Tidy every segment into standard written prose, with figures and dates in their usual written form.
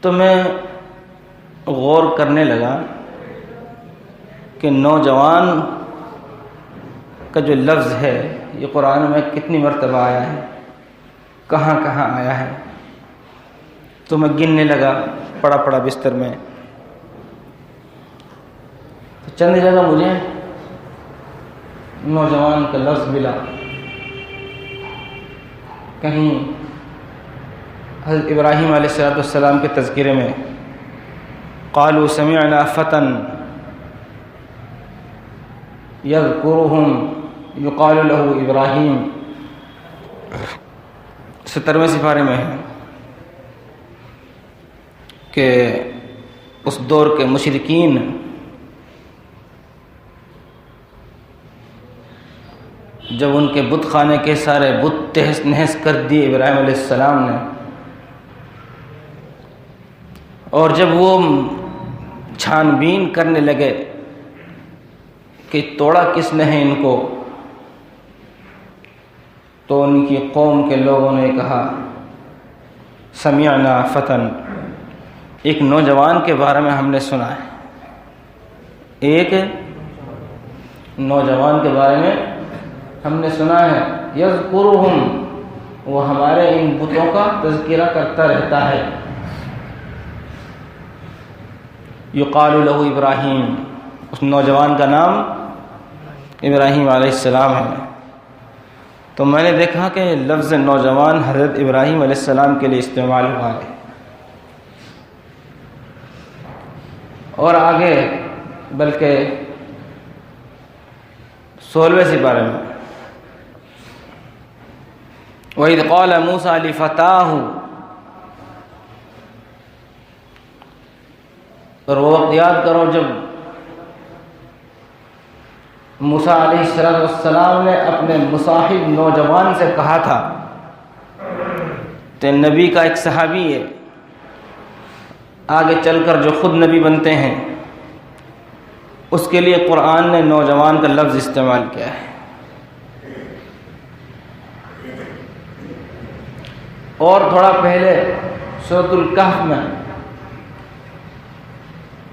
تو میں غور کرنے لگا کہ نوجوان کا جو لفظ ہے یہ قرآن میں کتنی مرتبہ آیا ہے، کہاں کہاں آیا ہے۔ تو میں گننے لگا، پڑا بستر میں، تو چند جگہ مجھے نوجوان کا لفظ ملا۔ کہیں حضرت ابراہیم علیہ السلام کے تذکرے میں قالوا سمعنا فتى يذكرهم يقال له ابراہیم 70ویں سپارے میں ہے کہ اس دور کے مشرکین جب ان کے بت خانے کے سارے بت تہس نہس کر دیے ابراہیم علیہ السلام نے، اور جب وہ چھان بین کرنے لگے کہ توڑا کس نے ہے ان کو، تو ان کی قوم کے لوگوں نے کہا سمعنا فتن، ایک نوجوان کے بارے میں ہم نے سنا ہے، ایک نوجوان کے بارے میں ہم نے سنا ہے، یذکرہم، وہ ہمارے ان بتوں کا تذکرہ کرتا رہتا ہے، یقال لہ ابراہیم، اس نوجوان کا نام ابراہیم علیہ السلام ہے۔ تو میں نے دیکھا کہ لفظ نوجوان حضرت ابراہیم علیہ السلام کے لیے استعمال ہوا ہے، اور آگے بلکہ 16ویں سپارے میں وَإِذْ قَالَ مُوسَىٰ لِفَتَاهُ، اور وہ وقت یاد کرو جب موسیٰ علیہ السلام نے اپنے مصاحب نوجوان سے کہا تھا، تو نبی کا ایک صحابی ہے آگے چل کر جو خود نبی بنتے ہیں، اس کے لیے قرآن نے نوجوان کا لفظ استعمال کیا ہے۔ اور تھوڑا پہلے سورۃ الکہف میں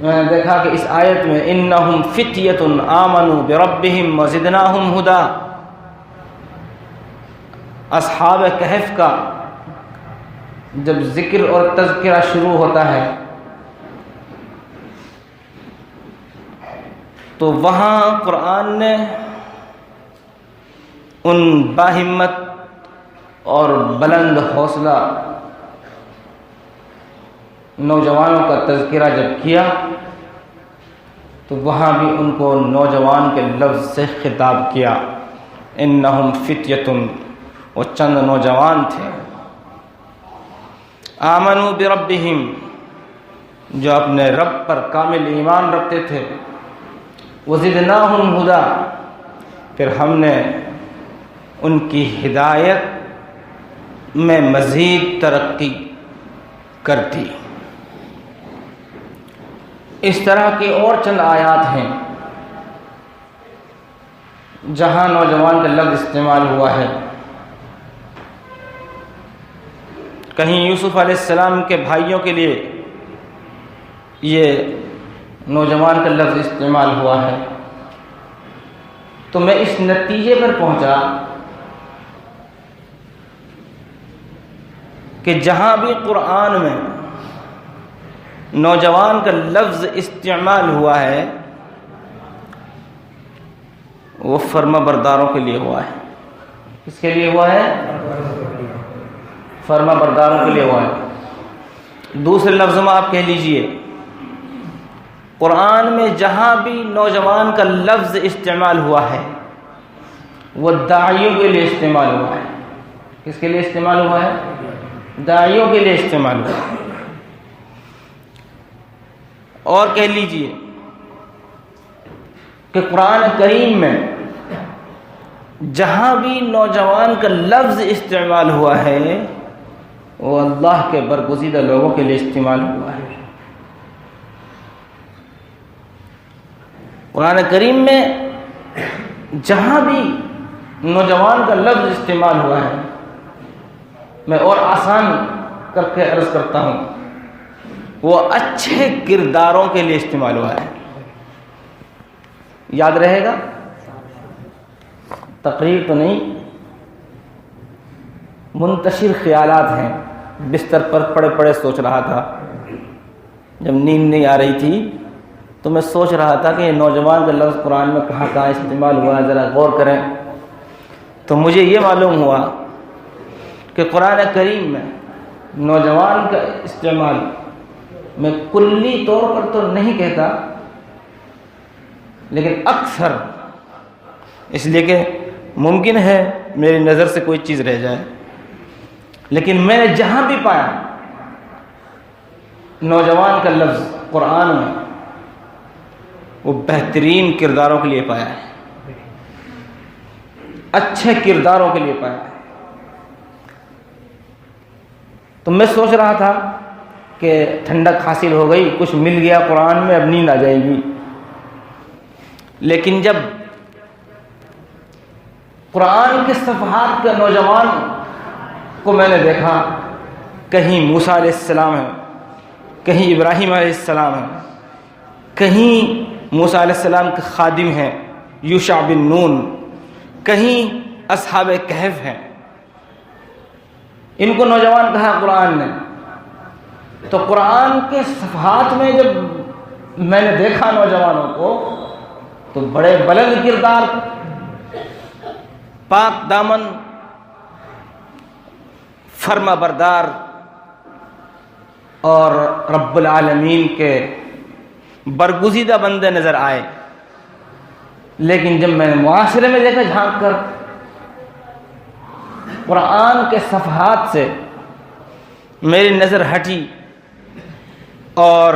نے دیکھا کہ اس آیت میں انہم فتیۃ آمنوا بربہم وزدناہم ہدی، اصحاب کہف کا جب ذکر اور تذکرہ شروع ہوتا ہے تو وہاں قرآن نے ان باہمت اور بلند حوصلہ نوجوانوں کا تذکرہ جب کیا تو وہاں بھی ان کو نوجوان کے لفظ سے خطاب کیا، انہم فتیۃ، وہ چند نوجوان تھے، آمنوا بربہم، جو اپنے رب پر کامل ایمان رکھتے تھے، وزدناہم ہدی، پھر ہم نے ان کی ہدایت میں مزید ترقی کر دی۔ اس طرح کی اور چند آیات ہیں جہاں نوجوان کا لفظ استعمال ہوا ہے۔ کہیں یوسف علیہ السلام کے بھائیوں کے لیے یہ نوجوان کا لفظ استعمال ہوا ہے۔ تو میں اس نتیجے پر پہنچا کہ جہاں بھی قرآن میں نوجوان کا لفظ استعمال ہوا ہے وہ فرما برداروں کے لیے ہوا ہے۔ کس کے لیے ہوا ہے؟ فرما برداروں کے لیے ہوا ہے۔ دوسرے لفظوں میں آپ کہہ لیجئے قرآن میں جہاں بھی نوجوان کا لفظ استعمال ہوا ہے وہ داعیوں کے لیے استعمال ہوا ہے۔ کس کے لیے استعمال ہوا ہے؟ داعیوں کے لیے استعمال ہوا ہے۔ اور کہہ لیجئے کہ قرآن کریم میں جہاں بھی نوجوان کا لفظ استعمال ہوا ہے وہ اللہ کے برگزیدہ لوگوں کے لیے استعمال ہوا ہے۔ قرآن کریم میں جہاں بھی نوجوان کا لفظ استعمال ہوا ہے، میں اور آسان کر کے عرض کرتا ہوں وہ اچھے کرداروں کے لیے استعمال ہوا ہے. یاد رہے گا؟ تقریر تو نہیں، منتشر خیالات ہیں. بستر پر پڑے پڑے سوچ رہا تھا، جب نیند نہیں آ رہی تھی تو میں سوچ رہا تھا کہ یہ نوجوان کا لفظ قرآن میں کہاں کہاں استعمال ہوا ہے، ذرا غور کریں. تو مجھے یہ معلوم ہوا کہ قرآن کریم میں نوجوان کا استعمال میں کلی طور پر تو نہیں کہتا، لیکن اکثر، اس لیے کہ ممکن ہے میری نظر سے کوئی چیز رہ جائے، لیکن میں نے جہاں بھی پایا نوجوان کا لفظ قرآن میں، وہ بہترین کرداروں کے لیے پایا ہے، اچھے کرداروں کے لیے پایا ہے. تو میں سوچ رہا تھا کہ ٹھنڈک حاصل ہو گئی، کچھ مل گیا قرآن میں، اب نیند آ جائے گی. لیکن جب قرآن کے صفحات کا نوجوان کو میں نے دیکھا، کہیں موسیٰ علیہ السلام ہے، کہیں ابراہیم علیہ السلام ہے، کہیں موسیٰ علیہ السلام کے خادم ہیں یوشع بن نون، کہیں اصحاب کہف ہیں، ان کو نوجوان کہا قرآن نے. تو قرآن کے صفحات میں جب میں نے دیکھا نوجوانوں کو تو بڑے بلند کردار، پاک دامن، فرما بردار اور رب العالمین کے برگزیدہ بندے نظر آئے. لیکن جب میں نے معاشرے میں دیکھا جھانک کر، قرآن کے صفحات سے میری نظر ہٹی اور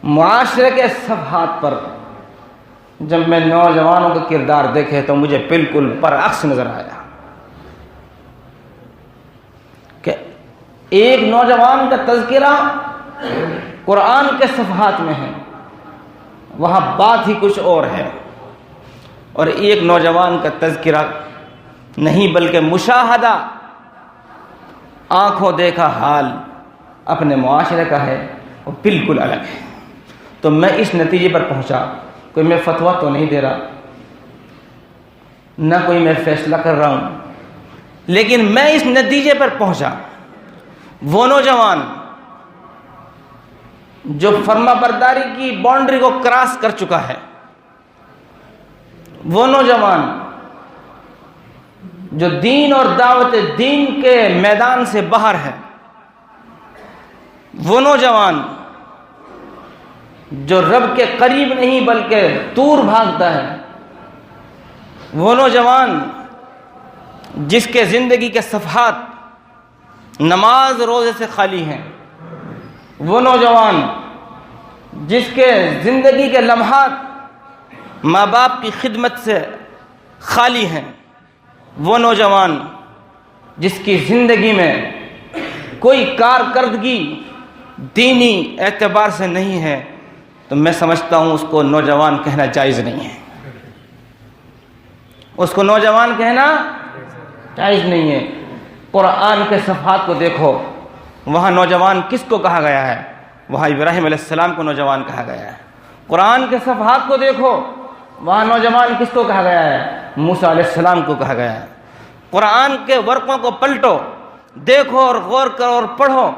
معاشرے کے صفحات پر جب میں نوجوانوں کا کردار دیکھے تو مجھے بالکل برعکس نظر آیا کہ ایک نوجوان کا تذکرہ قرآن کے صفحات میں ہے، وہاں بات ہی کچھ اور ہے، اور ایک نوجوان کا تذکرہ نہیں بلکہ مشاہدہ، آنکھوں دیکھا حال اپنے معاشرے کا ہے، وہ بالکل الگ ہے. تو میں اس نتیجے پر پہنچا، کوئی میں فتویٰ تو نہیں دے رہا، نہ کوئی میں فیصلہ کر رہا ہوں، لیکن میں اس نتیجے پر پہنچا، وہ نوجوان جو فرما برداری کی باؤنڈری کو کراس کر چکا ہے، وہ نوجوان جو دین اور دعوت دین کے میدان سے باہر ہے، وہ نوجوان جو رب کے قریب نہیں بلکہ دور بھاگتا ہے، وہ نوجوان جس کے زندگی کے صفحات نماز روزے سے خالی ہیں، وہ نوجوان جس کے زندگی کے لمحات ماں باپ کی خدمت سے خالی ہیں، وہ نوجوان جس کی زندگی میں کوئی کارکردگی دینی اعتبار سے نہیں ہے، تو میں سمجھتا ہوں اس کو نوجوان کہنا جائز نہیں ہے، اس کو نوجوان کہنا جائز نہیں ہے. قرآن کے صفحات کو دیکھو، وہاں نوجوان کس کو کہا گیا ہے؟ وہاں ابراہیم علیہ السلام کو نوجوان کہا گیا ہے. قرآن کے صفحات کو دیکھو، وہاں نوجوان کس کو کہا گیا ہے؟ موسیٰ علیہ السلام کو کہا گیا ہے. قرآن کے ورقوں کو پلٹو، دیکھو اور غور کرو اور پڑھو،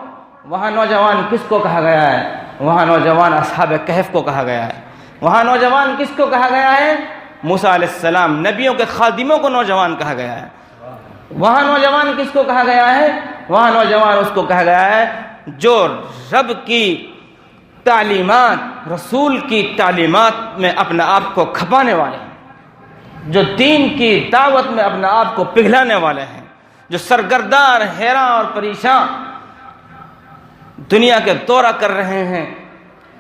وہاں نوجوان کس کو کہا گیا ہے؟ وہاں نوجوان اصحاب کہف کو کہا گیا ہے. وہاں نوجوان کس کو کہا گیا ہے؟ موسیٰ علیہ السلام، نبیوں کے خادموں کو نوجوان کہا گیا ہے. وہاں نوجوان کس کو کہا گیا ہے؟ وہاں نوجوان اس کو کہا گیا ہے جو رب کی تعلیمات، رسول کی تعلیمات میں اپنا آپ کو کھپانے والے ہیں، جو دین کی دعوت میں اپنا آپ کو پگھلانے والے ہیں، جو سرگردان، حیران اور پریشان دنیا کے دورہ کر رہے ہیں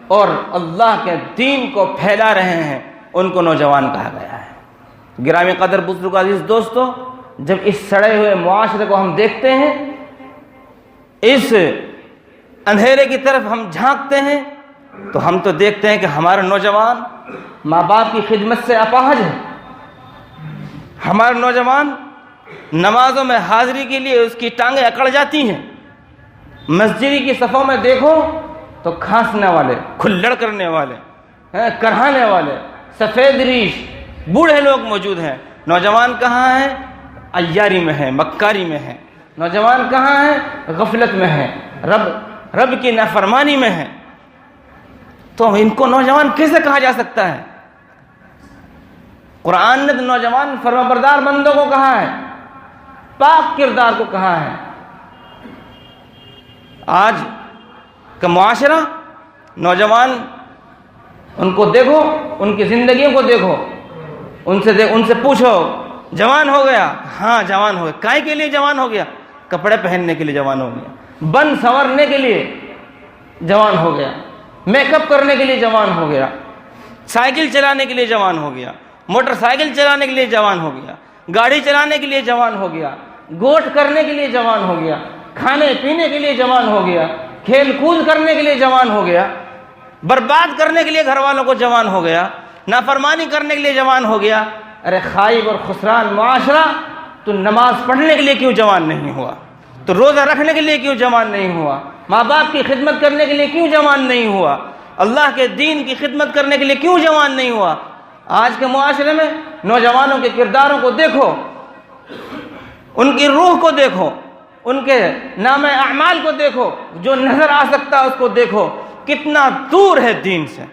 اور اللہ کے دین کو پھیلا رہے ہیں، ان کو نوجوان کہا گیا ہے. گرامی قدر بزرگ عزیز دوستو، جب اس سڑے ہوئے معاشرے کو ہم دیکھتے ہیں، اس اندھیرے کی طرف ہم جھانکتے ہیں، تو ہم تو دیکھتے ہیں کہ ہمارا نوجوان ماں باپ کی خدمت سے اپاہج ہے، ہمارا نوجوان نمازوں میں حاضری کے لیے اس کی ٹانگیں اکڑ جاتی ہیں، مسجد کی صفوں میں دیکھو تو کھانسنے والے، کھلڑ کرنے والے، کرہانے والے، سفید ریش، بوڑھے لوگ موجود ہیں۔ نوجوان کہاں ہیں؟ عیاری میں ہے، مکاری میں ہے۔ نوجوان کہاں ہیں؟ غفلت میں ہے، رب کی نافرمانی میں ہے۔ تو ان کو نوجوان کیسے کہا جا سکتا ہے؟ قرآن نے تو نوجوان فرمانبردار بندوں کو کہا ہے، پاک کردار کو کہا ہے۔ آج کا معاشرہ، نوجوان، ان کو دیکھو، ان کی زندگیوں کو دیکھو، ان سے پوچھو جوان ہو گیا؟ ہاں جوان ہو گیا۔ کائے کے لیے جوان ہو گیا؟ کپڑے پہننے کے لیے جوان ہو گیا، بن سنورنے کے لیے جوان ہو گیا، میک اپ کرنے کے لیے جوان ہو گیا، سائیکل چلانے کے لیے جوان ہو گیا، موٹر سائیکل چلانے کے لیے جوان ہو گیا، گاڑی چلانے کے لیے جوان ہو گیا، گوٹ کرنے کے لیے جوان ہو گیا، کھانے پینے کے لیے جوان ہو گیا، کھیل کود کرنے کے لیے جوان ہو گیا، برباد کرنے کے لیے گھر والوں کو جوان ہو گیا، نافرمانی کرنے کے لیے جوان ہو گیا۔ ارے خائب اور خسران معاشرہ، تو نماز پڑھنے کے لیے کیوں جوان نہیں ہوا؟ تو روزہ رکھنے کے لیے کیوں جوان نہیں ہوا؟ ماں باپ کی خدمت کرنے کے لیے کیوں جوان نہیں ہوا؟ اللہ کے دین کی خدمت کرنے کے لیے کیوں جوان نہیں ہوا؟ آج کے معاشرے میں نوجوانوں کے کرداروں کو دیکھو، ان کی روح کو دیکھو، ان کے نام اعمال کو دیکھو، جو نظر آ سکتا ہے اس کو دیکھو، کتنا دور ہے دین سے۔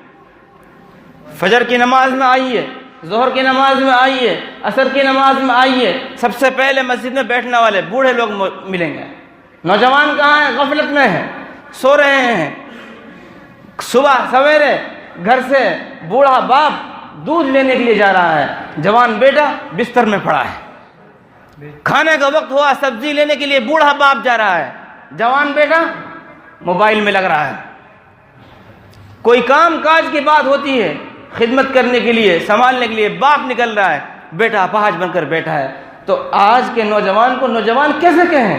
فجر کی نماز میں آئیے، ظہر کی نماز میں آئیے، عصر کی نماز میں آئیے، سب سے پہلے مسجد میں بیٹھنے والے بوڑھے لوگ ملیں گے۔ نوجوان کہاں ہیں؟ غفلت میں ہیں، سو رہے ہیں۔ صبح سویرے گھر سے بوڑھا باپ دودھ لینے کے لیے جا رہا ہے، جوان بیٹا بستر میں پڑا ہے۔ کھانے کا وقت ہوا، سبزی لینے کے لیے بوڑھا باپ جا رہا ہے، جوان بیٹا موبائل میں لگ رہا ہے۔ کوئی کام کاج کی بات ہوتی ہے، خدمت کرنے کے لیے، سنبھالنے کے لیے باپ نکل رہا ہے، بیٹا اپاہج بن کر بیٹھا ہے۔ تو آج کے نوجوان کو نوجوان کیسے کہیں؟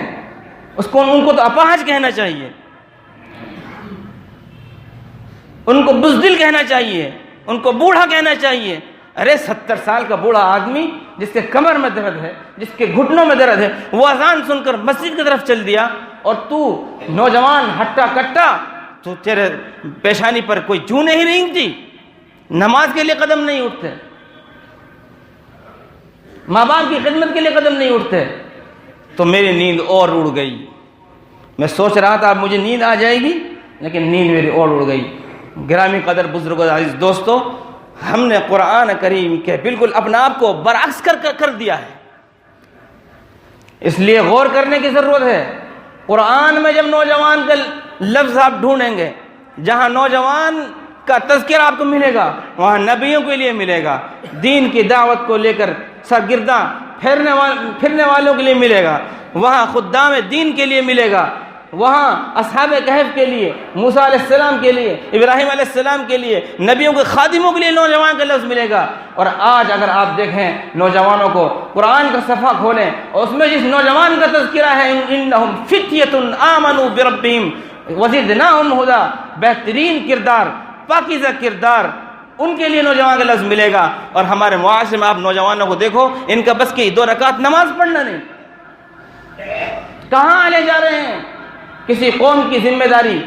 ان کو تو اپاہج کہنا چاہیے، ان کو بزدل کہنا چاہیے، ان کو بوڑھا کہنا چاہیے۔ ارے 70 سال کا بوڑھا آدمی جس کے کمر میں درد ہے، جس کے گھٹنوں میں درد ہے، وہ اذان سن کر مسجد کی طرف چل دیا، اور تو نوجوان ہٹا کٹا، تو تیرے پیشانی پر کوئی جوں نہیں رینگتی، نماز کے لیے قدم نہیں اٹھتے، ماں باپ کی خدمت کے لیے قدم نہیں اٹھتے۔ تو میری نیند اور اڑ گئی۔ میں سوچ رہا تھا اب مجھے نیند آ جائے گی، لیکن نیند میری اور اڑ گئی۔ گرامی قدر بزرگ عزیز دوستو، ہم نے قرآن کریم کے بالکل اپنے آپ کو برعکس کر دیا ہے، اس لیے غور کرنے کی ضرورت ہے۔ قرآن میں جب نوجوان کا لفظ آپ ڈھونڈیں گے، جہاں نوجوان کا تذکرہ آپ کو ملے گا، وہاں نبیوں کے لیے ملے گا، دین کی دعوت کو لے کر سرگرداں پھرنے والوں کے لیے ملے گا، وہاں خدام دین کے لیے ملے گا، وہاں اصحاب کہف کے لیے، موسیٰ علیہ السلام کے لیے، ابراہیم علیہ السلام کے لیے، نبیوں کے خادموں کے لیے نوجوان کا لفظ ملے گا۔ اور آج اگر آپ دیکھیں نوجوانوں کو، قرآن کا صفحہ کھولیں اور اس میں جس نوجوان کا تذکرہ ہے، انہم فتیۃ آمنوا بربہم وزدناہم ھدی، بہترین کردار، پاکیزہ کردار، ان کے لیے نوجوان کا لفظ ملے گا۔ اور ہمارے معاشرے میں آپ نوجوانوں کو دیکھو، ان کا بس کی 2 رکعت نماز پڑھنا نہیں، کہاں لے جا رہے ہیں؟ کسی قوم کی ذمہ داری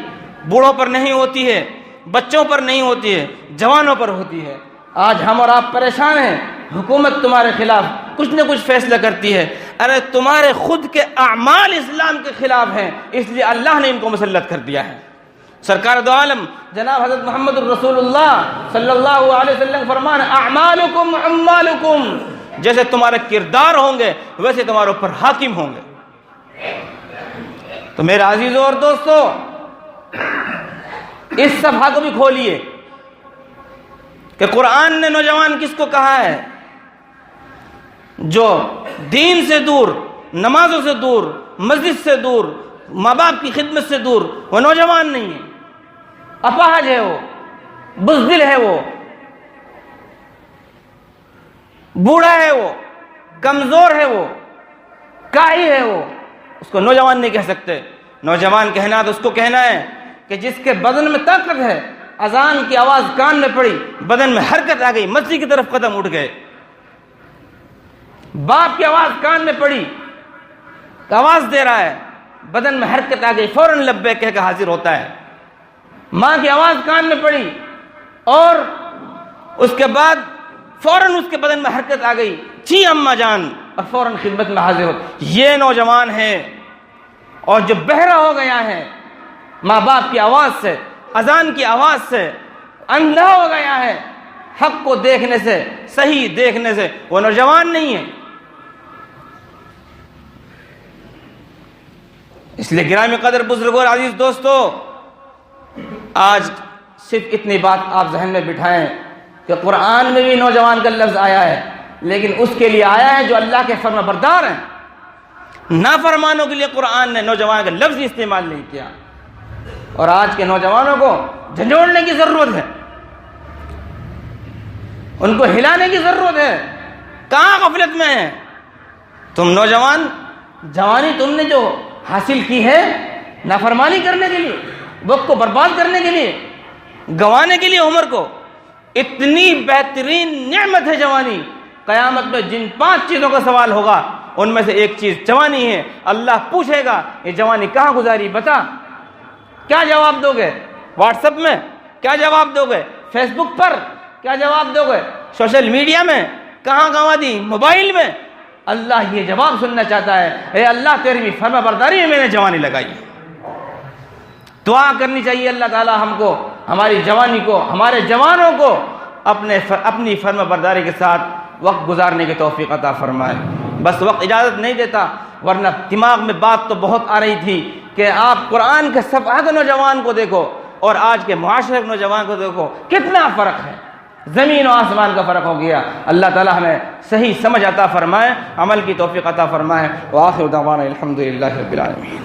بوڑھوں پر نہیں ہوتی ہے، بچوں پر نہیں ہوتی ہے، جوانوں پر ہوتی ہے۔ آج ہم اور آپ پریشان ہیں، حکومت تمہارے خلاف کچھ نہ کچھ فیصلہ کرتی ہے، ارے تمہارے خود کے اعمال اسلام کے خلاف ہیں، اس لیے اللہ نے ان کو مسلط کر دیا ہے۔ سرکار دو عالم جناب حضرت محمد الرسول اللہ صلی اللہ علیہ وسلم فرمان، اعمالکم عمالکم، جیسے تمہارے کردار ہوں گے ویسے تمہارے اوپر حاکم ہوں گے۔ تو میرے عزیزوں اور دوستو، اس صفحہ کو بھی کھولیے کہ قرآن نے نوجوان کس کو کہا ہے؟ جو دین سے دور، نمازوں سے دور، مسجد سے دور، ماں باپ کی خدمت سے دور، وہ نوجوان نہیں ہے، اپاہج ہے، وہ بزدل ہے، وہ بوڑھا ہے، وہ کمزور ہے، وہ کاہل ہے، وہ اس کو نوجوان نہیں کہہ سکتے۔ نوجوان کہنا تو اس کو کہنا ہے کہ جس کے بدن میں طاقت ہے، اذان کی آواز کان میں پڑی، بدن میں حرکت آ گئی، مسجد کی طرف قدم اٹھ گئے، باپ کی آواز کان میں پڑی، آواز دے رہا ہے، بدن میں حرکت آ گئی، فوراً لبیک کہہ کے حاضر ہوتا ہے. ماں کی آواز کان میں پڑی اور اس کے بعد فوراً اس کے بدن میں حرکت آ گئی، جی اماں جان، اور فوراً خدمت میں حاضر ہو. یہ نوجوان ہے. اور جو بہرا ہو گیا ہے ماں باپ کی آواز سے، اذان کی آواز سے، اندھا ہو گیا ہے حق کو دیکھنے سے، صحیح دیکھنے سے، وہ نوجوان نہیں ہے. اس لیے گرامی قدر بزرگوں اور عزیز دوستو، آج صرف اتنی بات آپ ذہن میں بٹھائیں کہ قرآن میں بھی نوجوان کا لفظ آیا ہے، لیکن اس کے لیے آیا ہے جو اللہ کے فرما بردار ہیں. نافرمانوں کے لیے قرآن نے نوجوان کا لفظ استعمال نہیں کیا. اور آج کے نوجوانوں کو جھنجھوڑنے کی ضرورت ہے، ان کو ہلانے کی ضرورت ہے. کہاں غفلت میں ہے تم نوجوان؟ جوانی تم نے جو حاصل کی ہے نافرمانی کرنے کے لیے، وقت کو برباد کرنے کے لیے، گنوانے کے لیے عمر کو. اتنی بہترین نعمت ہے جوانی. قیامت میں جن 5 چیزوں کا سوال ہوگا ان میں سے ایک چیز جوانی ہے. اللہ پوچھے گا یہ جوانی کہاں گزاری، بتا. کیا جواب دو گے؟ واٹس ایپ میں کیا جواب دو گے؟ فیس بک پر کیا جواب دو گے؟ سوشل میڈیا میں کہاں گنوا دی؟ موبائل میں. اللہ یہ جواب سننا چاہتا ہے، اے اللہ تیری فرما برداری میں میں نے جوانی لگائی. دعا کرنی چاہیے اللہ تعالی ہم کو، ہماری جوانی کو، ہمارے جوانوں کو اپنی فرما برداری کے ساتھ وقت گزارنے کی توفیق عطا فرمائے. بس وقت اجازت نہیں دیتا، ورنہ دماغ میں بات تو بہت آ رہی تھی کہ آپ قرآن کے صفحہ کے نوجوان کو دیکھو اور آج کے معاشرے کے نوجوان کو دیکھو، کتنا فرق ہے. زمین و آسمان کا فرق ہو گیا. اللہ تعالی ہمیں صحیح سمجھ عطا فرمائے، عمل کی توفیق عطا فرمائے. وآخر دعوانا الحمدللہ رب العالمین.